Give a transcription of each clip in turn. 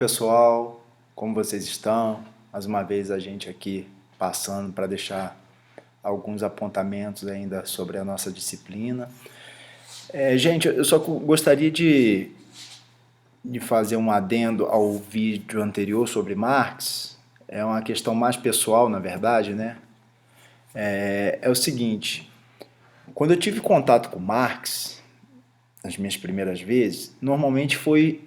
Pessoal, como vocês estão? Mais uma vez a gente aqui passando para deixar alguns apontamentos ainda sobre a nossa disciplina. Gente, eu só gostaria de fazer um adendo ao vídeo anterior sobre Marx. É uma questão mais pessoal, na verdade, né? É o seguinte, quando eu tive contato com Marx, nas minhas primeiras vezes, normalmente foi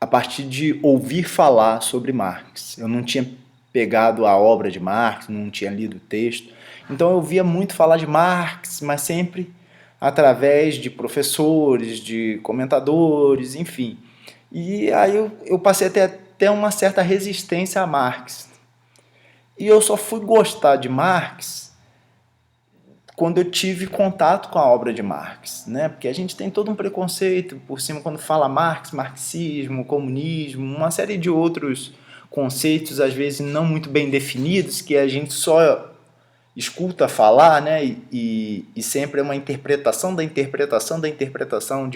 a partir de ouvir falar sobre Marx. Eu não tinha pegado a obra de Marx, não tinha lido o texto. Então eu via muito falar de Marx, mas sempre através de professores, de comentadores, enfim. E aí eu passei a ter até uma certa resistência a Marx. E eu só fui gostar de Marx quando eu tive contato com a obra de Marx, né? Porque a gente tem todo um preconceito por cima quando fala Marx, marxismo, comunismo, uma série de outros conceitos às vezes não muito bem definidos que a gente só escuta falar, né? E sempre é uma interpretação da interpretação da interpretação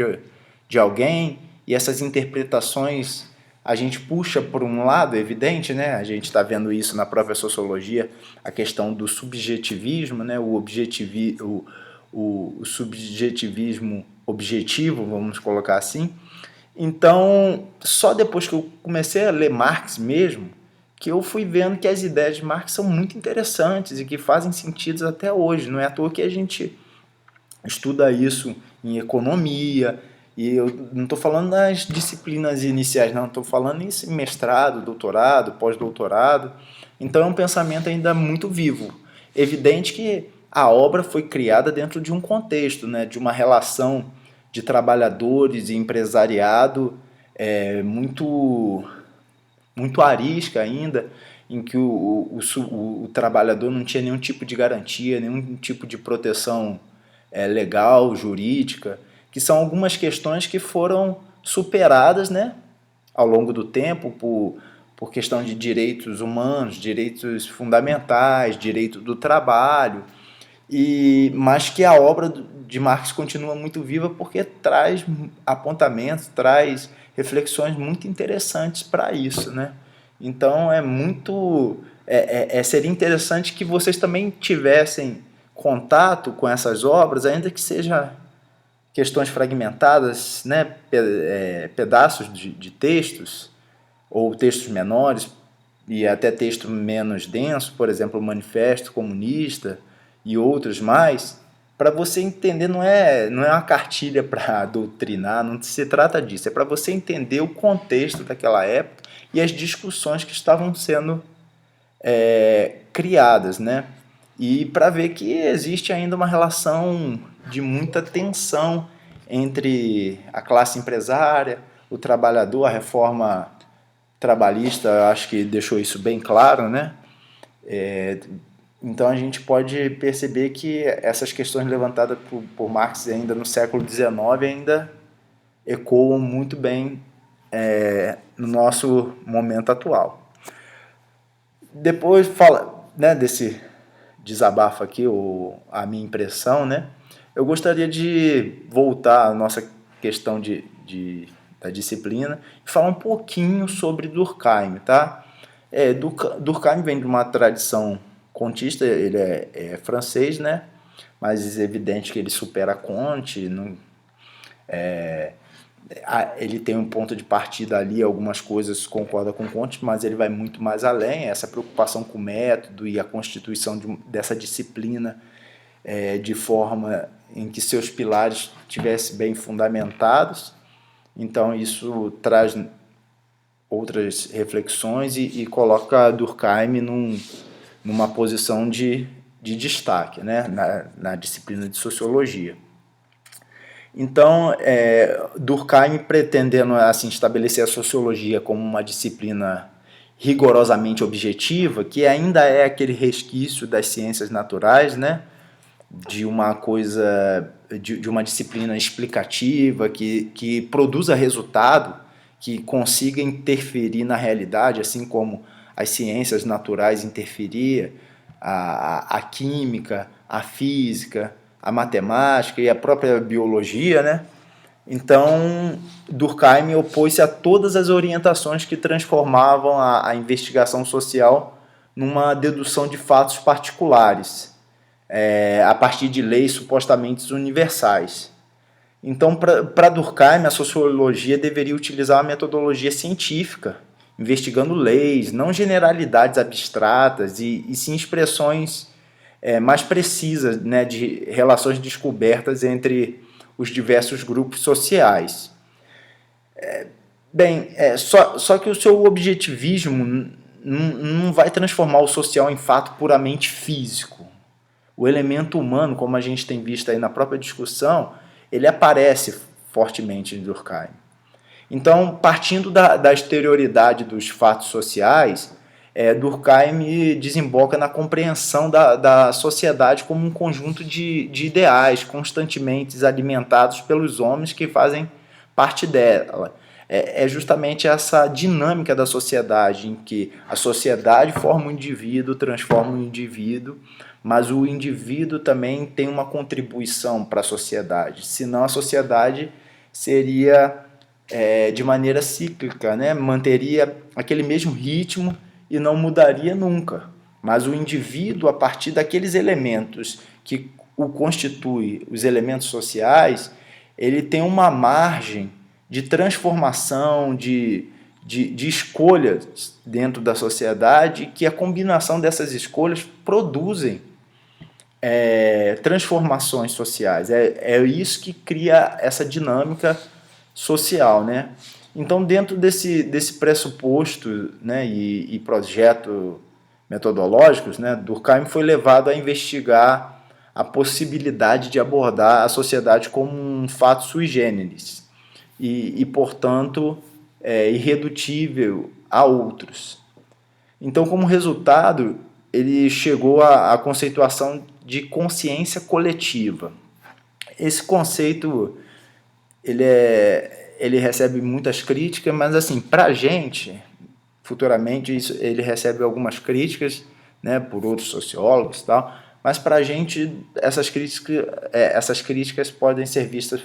de alguém, e essas interpretações a gente puxa por um lado, é evidente, né? A gente está vendo isso na própria sociologia, a questão do subjetivismo, né? O subjetivismo objetivo, vamos colocar assim. Então, só depois que eu comecei a ler Marx mesmo, que eu fui vendo que as ideias de Marx são muito interessantes e que fazem sentido até hoje. Não é à toa que a gente estuda isso em economia, e eu não estou falando das disciplinas iniciais, não, estou falando em mestrado, doutorado, pós-doutorado. Então é um pensamento ainda muito vivo. Evidente que a obra foi criada dentro de um contexto, né, de uma relação de trabalhadores e empresariado muito arisca ainda, em que o trabalhador não tinha nenhum tipo de garantia, nenhum tipo de proteção legal, jurídica, que são algumas questões que foram superadas, né, ao longo do tempo por questão de direitos humanos, direitos fundamentais, direito do trabalho, mas que a obra de Marx continua muito viva porque traz apontamentos, traz reflexões muito interessantes para isso, né? Então seria interessante que vocês também tivessem contato com essas obras, ainda que seja questões fragmentadas, né? Pedaços de textos ou textos menores e até texto menos denso, por exemplo, o Manifesto Comunista e outros mais, para você entender, não é uma cartilha para doutrinar, não se trata disso, é para você entender o contexto daquela época e as discussões que estavam sendo criadas, né? E para ver que existe ainda uma relação de muita tensão entre a classe empresária, o trabalhador, a reforma trabalhista, acho que deixou isso bem claro, né? Então a gente pode perceber que essas questões levantadas por Marx ainda no século XIX ainda ecoam muito bem no nosso momento atual. Depois fala, né, desse desabafo aqui, a minha impressão, né? Eu gostaria de voltar à nossa questão da disciplina e falar um pouquinho sobre Durkheim, tá? Durkheim vem de uma tradição contista, ele é francês, né? Mas é evidente que ele supera Comte, não, ele tem um ponto de partida ali, algumas coisas concorda com Comte, mas ele vai muito mais além, essa preocupação com o método e a constituição dessa disciplina de forma em que seus pilares estivessem bem fundamentados. Então isso traz outras reflexões e coloca Durkheim numa posição de destaque, né, na disciplina de sociologia. Então, Durkheim pretendendo assim estabelecer a sociologia como uma disciplina rigorosamente objetiva, que ainda é aquele resquício das ciências naturais, né? De uma coisa, de uma disciplina explicativa que produza resultado, que consiga interferir na realidade, assim como as ciências naturais interferiam, a química, a física, a matemática e a própria biologia, né? Então, Durkheim opôs-se a todas as orientações que transformavam a investigação social numa dedução de fatos particulares, a partir de leis supostamente universais. Então, para Durkheim, a sociologia deveria utilizar uma metodologia científica, investigando leis, não generalidades abstratas, e sim expressões mais precisas, né, de relações descobertas entre os diversos grupos sociais. Só que o seu objetivismo não vai transformar o social em fato puramente físico. O elemento humano, como a gente tem visto aí na própria discussão, ele aparece fortemente em Durkheim. Então, partindo da exterioridade dos fatos sociais, Durkheim desemboca na compreensão da sociedade como um conjunto de ideais constantemente alimentados pelos homens que fazem parte dela. É justamente essa dinâmica da sociedade, em que a sociedade forma um indivíduo, transforma um indivíduo, mas o indivíduo também tem uma contribuição para a sociedade, senão a sociedade seria de maneira cíclica, né? Manteria aquele mesmo ritmo e não mudaria nunca. Mas o indivíduo, a partir daqueles elementos que o constituem, os elementos sociais, ele tem uma margem de transformação, de escolhas dentro da sociedade, que a combinação dessas escolhas produzem transformações sociais. É isso que cria essa dinâmica social, né? Então, dentro desse pressuposto, né, e projeto metodológicos, né, Durkheim foi levado a investigar a possibilidade de abordar a sociedade como um fato sui generis portanto, irredutível a outros. Então, como resultado, ele chegou à conceituação de consciência coletiva. Esse conceito ele recebe muitas críticas, mas assim, para a gente, futuramente, ele recebe algumas críticas, né, por outros sociólogos e tal, mas para a gente essas críticas podem ser vistas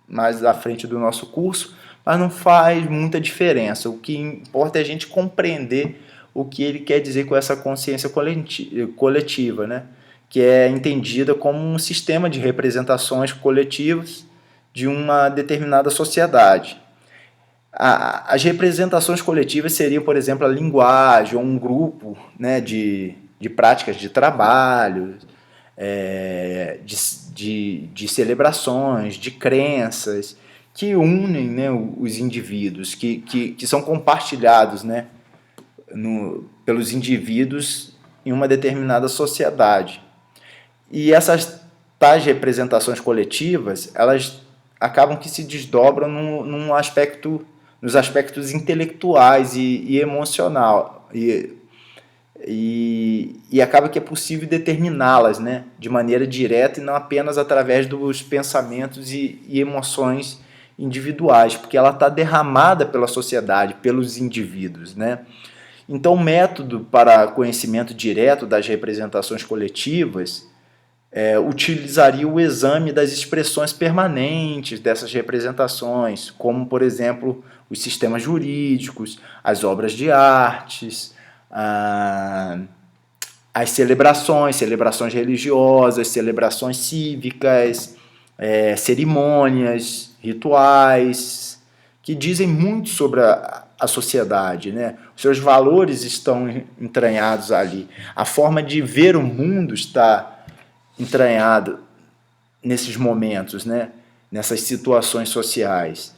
mais à frente do nosso curso, mas não faz muita diferença. O que importa é a gente compreender o que ele quer dizer com essa consciência coletiva, né? Que é entendida como um sistema de representações coletivas de uma determinada sociedade. As representações coletivas seriam, por exemplo, a linguagem ou um grupo, né, de práticas de trabalho, de celebrações, de crenças, que unem, né, os indivíduos, que são compartilhados, né, pelos indivíduos em uma determinada sociedade. E essas tais representações coletivas, elas acabam que se desdobram nos aspectos intelectuais e emocional, e acaba que é possível determiná-las, né, de maneira direta e não apenas através dos pensamentos e emoções individuais, porque ela está derramada pela sociedade, pelos indivíduos, né? Então, o método para conhecimento direto das representações coletivas utilizaria o exame das expressões permanentes dessas representações, como, por exemplo, os sistemas jurídicos, as obras de artes, as celebrações religiosas, celebrações cívicas, cerimônias, rituais, que dizem muito sobre a sociedade, né? Os seus valores estão entranhados ali. A forma de ver o mundo está entranhada nesses momentos, né? Nessas situações sociais.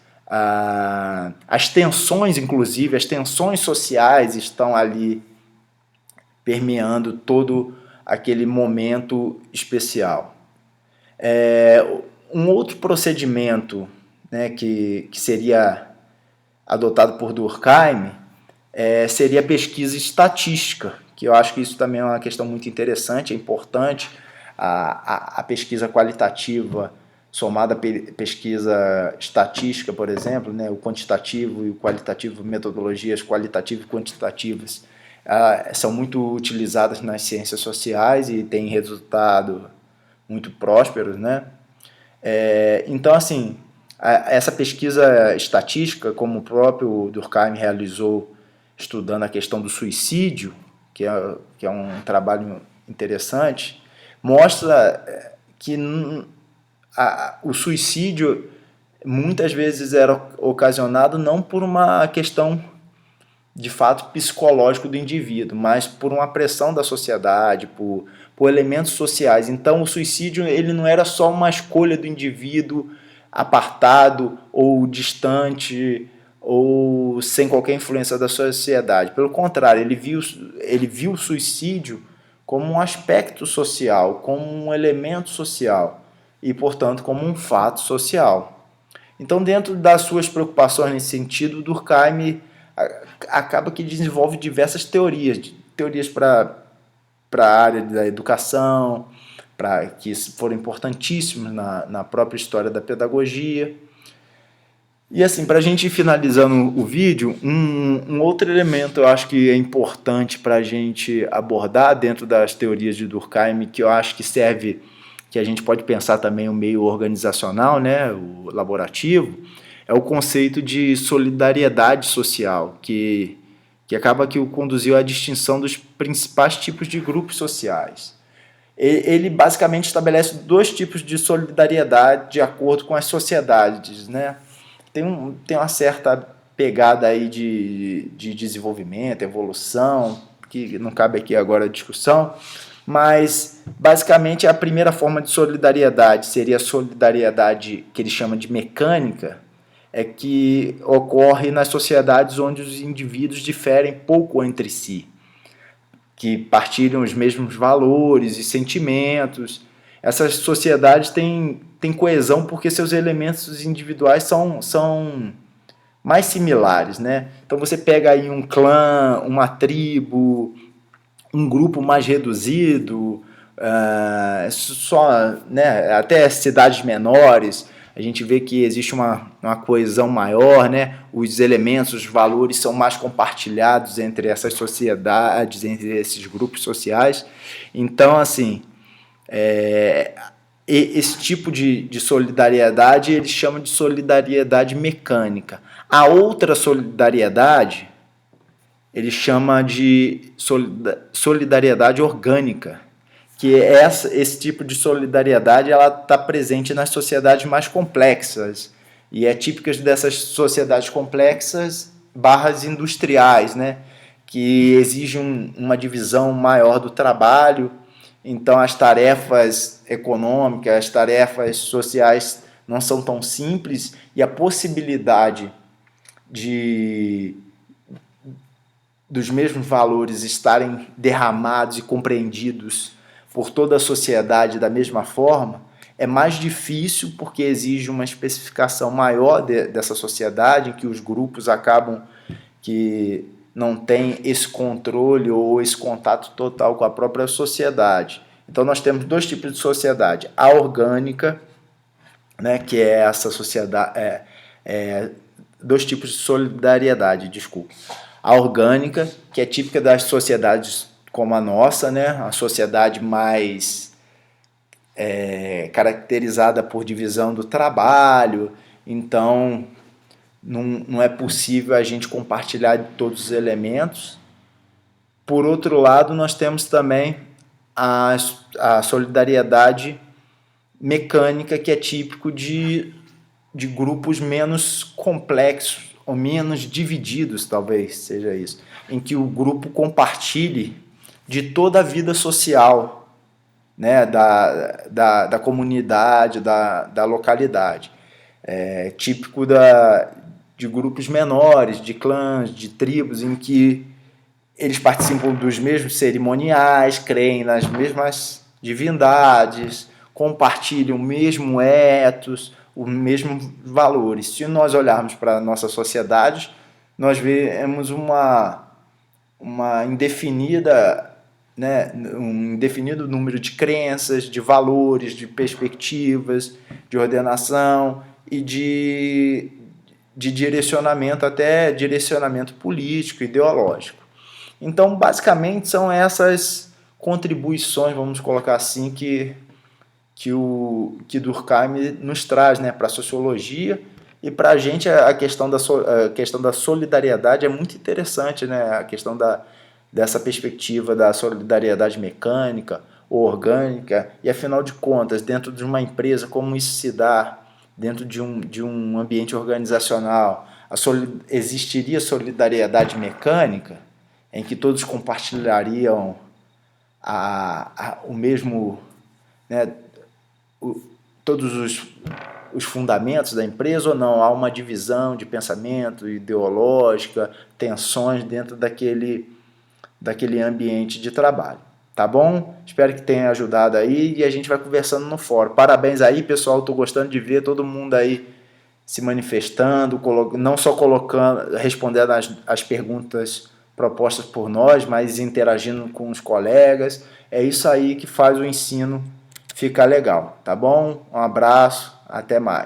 As tensões, inclusive, as tensões sociais estão ali permeando todo aquele momento especial. Um outro procedimento, né, que seria adotado por Durkheim seria a pesquisa estatística, que eu acho que isso também é uma questão muito interessante, é importante. A pesquisa qualitativa somada à pesquisa estatística, por exemplo, né, o quantitativo e o qualitativo, metodologias qualitativas e quantitativas, são muito utilizadas nas ciências sociais e têm resultado muito prósperos, né? Então, assim, Essa pesquisa estatística, como o próprio Durkheim realizou estudando a questão do suicídio, que é um trabalho interessante, mostra que o suicídio muitas vezes era ocasionado não por uma questão de fato psicológico do indivíduo, mas por uma pressão da sociedade, por elementos sociais. Então o suicídio ele não era só uma escolha do indivíduo apartado ou distante ou sem qualquer influência da sociedade. Pelo contrário, ele viu o suicídio como um aspecto social, como um elemento social e, portanto, como um fato social. Então, dentro das suas preocupações nesse sentido, Durkheim acaba que desenvolve diversas teorias para a área da educação, que foram importantíssimos na própria história da pedagogia. E assim, para a gente ir finalizando o vídeo, um outro elemento eu acho que é importante para a gente abordar dentro das teorias de Durkheim, que eu acho que serve, que a gente pode pensar também o meio organizacional, né, o laborativo, é o conceito de solidariedade social, que acaba que o conduziu à distinção dos principais tipos de grupos sociais. Ele basicamente estabelece dois tipos de solidariedade de acordo com as sociedades, né? Tem uma certa pegada aí de desenvolvimento, evolução, que não cabe aqui agora a discussão, mas basicamente a primeira forma de solidariedade seria a solidariedade que ele chama de mecânica, é que ocorre nas sociedades onde os indivíduos diferem pouco entre si, que partilham os mesmos valores e sentimentos. Essas sociedades têm coesão porque seus elementos individuais são mais similares, né? Então você pega aí um clã, uma tribo, um grupo mais reduzido, né, até cidades menores, a gente vê que existe uma coesão maior, né? Os elementos, os valores são mais compartilhados entre essas sociedades, entre esses grupos sociais. Então, assim, esse tipo de solidariedade eles chamam de solidariedade mecânica. A outra solidariedade ele chama de solidariedade orgânica, que esse tipo de solidariedade ela está presente nas sociedades mais complexas e é típica dessas sociedades complexas barras industriais, né, que exigem uma divisão maior do trabalho. Então as tarefas econômicas, as tarefas sociais não são tão simples e a possibilidade dos mesmos valores estarem derramados e compreendidos por toda a sociedade da mesma forma, é mais difícil porque exige uma especificação maior dessa sociedade, em que os grupos acabam que não têm esse controle ou esse contato total com a própria sociedade. Então nós temos dois tipos de sociedade, a orgânica, né, que é essa sociedade, dois tipos de solidariedade, desculpa. A orgânica, que é típica das sociedades como a nossa, né? A sociedade mais caracterizada por divisão do trabalho, então não é possível a gente compartilhar todos os elementos. Por outro lado, nós temos também a solidariedade mecânica, que é típico de grupos menos complexos, ou menos divididos, talvez seja isso, em que o grupo compartilhe de toda a vida social, né, da comunidade, da localidade. É típico de grupos menores, de clãs, de tribos, em que eles participam dos mesmos cerimoniais, creem nas mesmas divindades, compartilham o mesmo ethos, os mesmos valores. Se nós olharmos para a nossa sociedade, nós vemos uma indefinida, né, um indefinido número de crenças, de valores, de perspectivas, de ordenação e de direcionamento, até direcionamento político, ideológico. Então, basicamente, são essas contribuições, vamos colocar assim, que Durkheim nos traz, né, para a sociologia, E para a gente a questão da solidariedade é muito interessante, né? A questão dessa perspectiva da solidariedade mecânica ou orgânica, e afinal de contas, dentro de uma empresa, como isso se dá dentro de um ambiente organizacional? Existiria solidariedade mecânica, em que todos compartilhariam o mesmo, né, todos os fundamentos da empresa, ou não? Há uma divisão de pensamento ideológica, tensões dentro daquele ambiente de trabalho. Tá bom? Espero que tenha ajudado aí e a gente vai conversando no fórum. Parabéns aí, pessoal. Estou gostando de ver todo mundo aí se manifestando, não só respondendo as perguntas propostas por nós, mas interagindo com os colegas. É isso aí que faz o ensino ficar legal, tá bom? Um abraço, até mais.